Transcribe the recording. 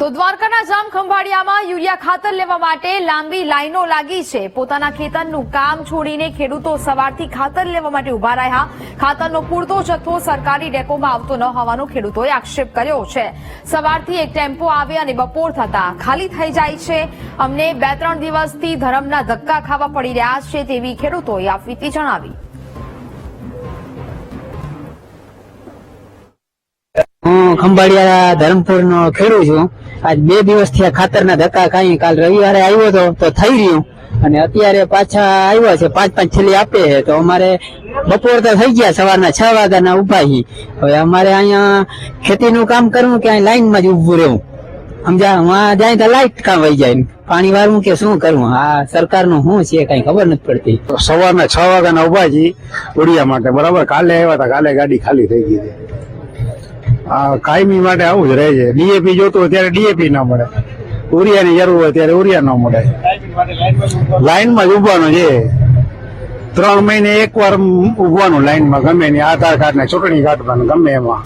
તો દ્વારકાના જામ ખંભાળિયામાં યુરિયા ખાતર લેવા માટે લાંબી લાઈનો લાગી છે। પોતાના ખેતરનું કામ છોડીને ખેડૂતો સવારથી ખાતર લેવા માટે ઉભા રહ્યા। ખાતરનો પૂરતો જથ્થો સરકારી ડેપોમાં આવતો ન હોવાનો ખેડૂતોએ આક્ષેપ કર્યો છે। સવારથી એક ટેમ્પો આવે અને બપોર થતા ખાલી થઈ જાય છે। અમને 2-3 દિવસથી ધરમના ધક્કા ખાવા પડી રહ્યા છે તેવી ખેડૂતોએ આપવીતી જણાવી। હું ખંભાળિયા ધરમપુર નો ખેડૂત છું। આજ 2 દિવસથી ખાતરના ધક્કા ખાઈ કાલ રવિવારે આવ્યો હતો તો થઈ રહ્યું અને અત્યારે પાછા આવ્યા છે 5-5 થેલી આપે છે તો અમારે બપોર તો થઈ ગયા સવારના 6 વાગ્યાના ઉભા છીએ। હવે અમારે અહીંયા ખેતીનું કામ કરવું કે અહીં લાઈનમાં જ ઉભું રહેવું સમજા વहाँ જાય તો લાઈટ કામ વહી જાય પાણી વાળવું કે શું કરવું। આ સરકારનું શું છે કઈ ખબર નથી પડતી। સવારના 6 વાગ્યાના ઉભા છીએ ઉડિયા માટે બરાબર। કાલે આવ્યા હતા કાલે ગાડી ખાલી થઈ ગઈ હતી। કાયમી માટે આવું જ રહે છે। ડીએપી જોતું હોય ત્યારે ડીએપી ના મળે, ઉરિયાની જરૂર હોય ત્યારે ઉરિયા ન મળે। લાઈનમાં જ ઉભવાનું છે 3 મહિને એકવાર ઉભવાનું લાઈનમાં ગમે ની આધાર કાર્ડ ને ચૂંટણી કાઢવાનું ગમે એમાં।